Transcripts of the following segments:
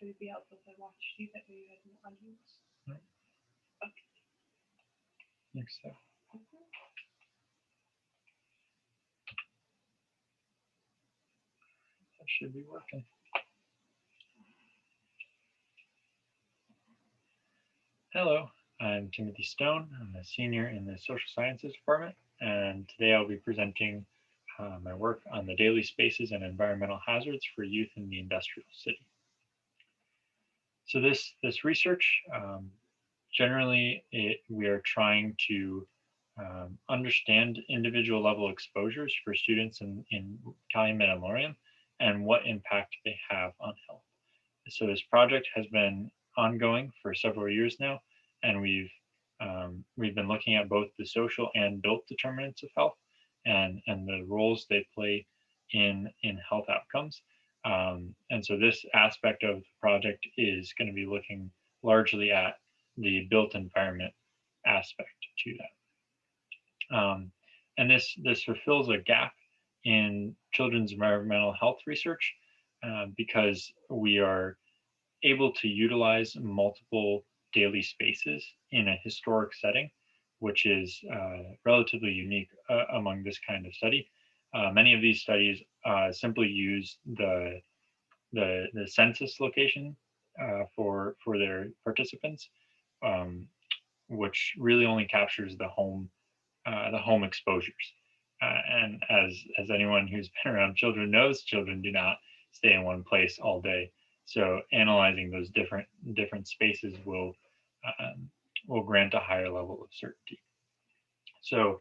Would it be helpful if I watched you that way you had an audience? Right. Okay. Next step. That should be working. Hello, I'm Timothy Stone. I'm a senior in the Social Sciences Department, and today I'll be presenting my work on the daily spaces and environmental hazards for youth in the industrial city. So this research, generally we are trying to understand individual level exposures for students in Calumet and Laurium and what impact they have on health. So this project has been ongoing for several years now, and we've been looking at both the social and built determinants of health and the roles they play in health outcomes. And so this aspect of the project is going to be looking largely at the built environment aspect to that. And this fulfills a gap in children's environmental health research because we are able to utilize multiple daily spaces in a historic setting, which is relatively unique among this kind of study. Many of these studies simply use the census location for their participants, which really only captures the home exposures. And as anyone who's been around children knows, children do not stay in one place all day. So analyzing those different spaces will grant a higher level of certainty. So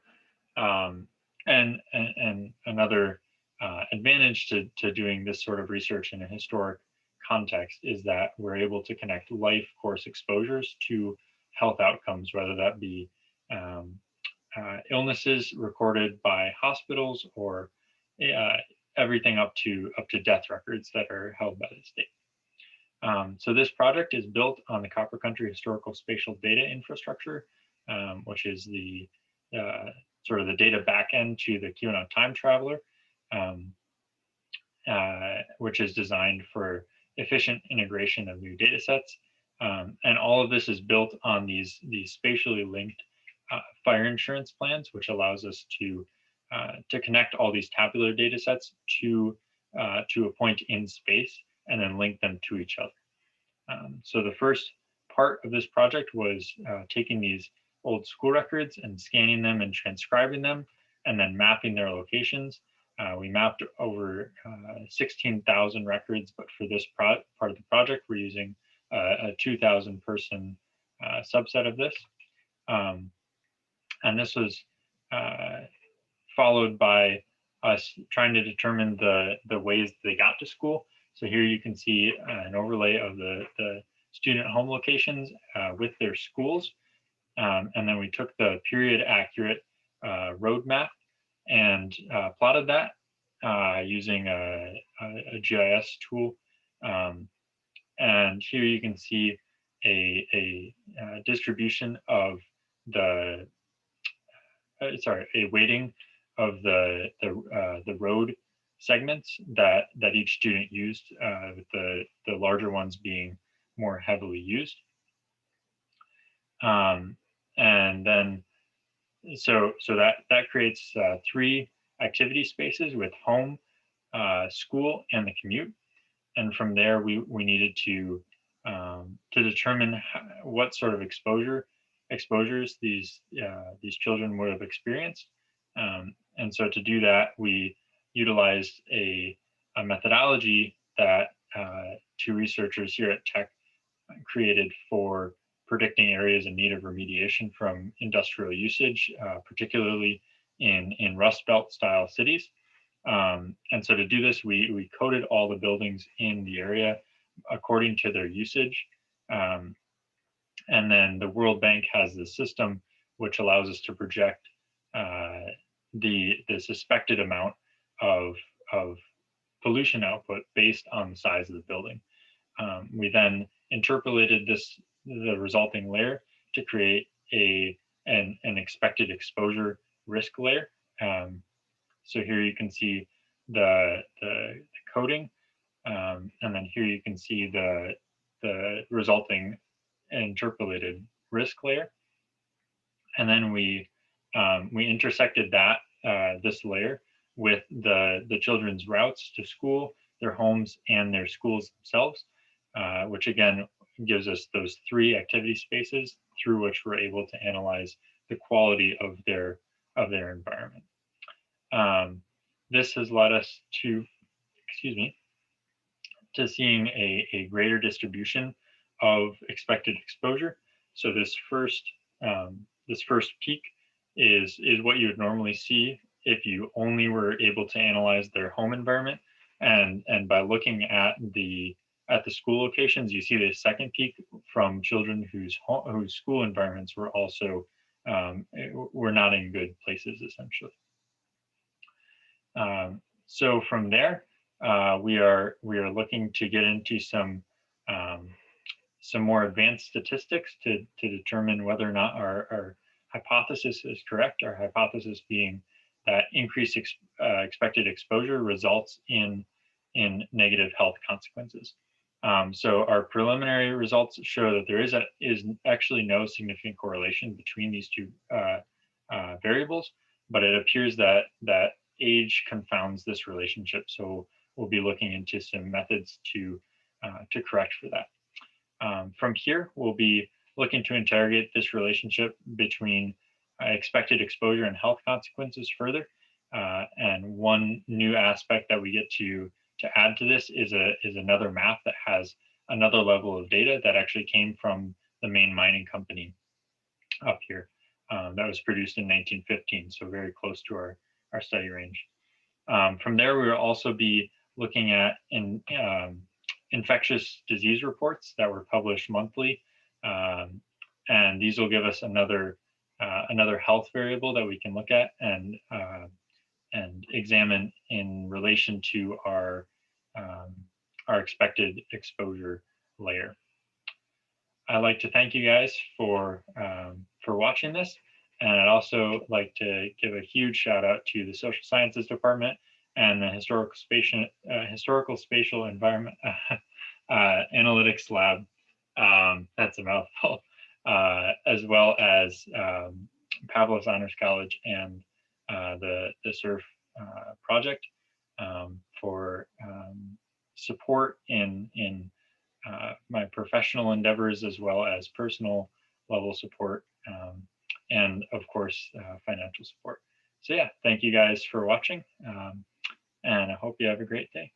and another advantage to doing this sort of research in a historic context is that we're able to connect life course exposures to health outcomes, whether that be illnesses recorded by hospitals or everything up to death records that are held by the state. So this project is built on the Copper Country Historical Spatial Data Infrastructure, which is the sort of the data backend to the QAnon Time Traveler, which is designed for efficient integration of new data sets. And all of this is built on these spatially linked fire insurance plans, which allows us to connect all these tabular data sets to a point in space and then link them to each other. So the first part of this project was taking these old school records and scanning them and transcribing them and then mapping their locations. We mapped over 16,000 records, but for this part of the project, we're using a 2,000 person subset of this. And this was followed by us trying to determine the ways they got to school. So here you can see an overlay of the student home locations with their schools. And then we took the period accurate road map and plotted that using a GIS tool. And here you can see a distribution of a weighting of the road segments that each student used, with the larger ones being more heavily used. And then so that creates 3 activity spaces with home, school, and the commute. And from there, we needed to determine what sort of exposures these children would have experienced. And so to do that, we utilized a methodology that 2 researchers here at Tech created for predicting areas in need of remediation from industrial usage, particularly in Rust Belt style cities. And so to do this, we coded all the buildings in the area according to their usage. And then the World Bank has this system which allows us to project the suspected amount of pollution output based on the size of the building. We then interpolated the resulting layer to create an expected exposure risk layer. So here you can see the coding, and then here you can see the the resulting interpolated risk layer. And then we intersected that this layer with the children's routes to school, their homes, and their schools themselves, which again gives us those 3 activity spaces through which we're able to analyze the quality of their environment. This has led us to, to seeing a greater distribution of expected exposure. So this first peak is what you would normally see if you only were able to analyze their home environment, and by looking at the school locations, you see the second peak from children whose school environments were also were not in good places, essentially. So from there, we are looking to get into some more advanced statistics to determine whether or not our hypothesis is correct. Our hypothesis being that increased expected exposure results in negative health consequences. So our preliminary results show that there is actually no significant correlation between these 2 variables, but it appears that age confounds this relationship. So we'll be looking into some methods to correct for that. From here, we'll be looking to interrogate this relationship between expected exposure and health consequences further. And one new aspect that we get to add to this is another map that has another level of data that actually came from the main mining company up here. That was produced in 1915, so very close to our study range. From there, we will also be looking at infectious disease reports that were published monthly, and these will give us another health variable that we can look at and examine in relation to our expected exposure layer. I'd like to thank you guys for watching this, and I'd also like to give a huge shout out to the Social Sciences Department and the Historical Spatial Environment Analytics Lab. That's a mouthful. As well as Pavlos Honors College and the SURF project for support in my professional endeavors, as well as personal level support, and of course financial support. So yeah, thank you guys for watching, and I hope you have a great day.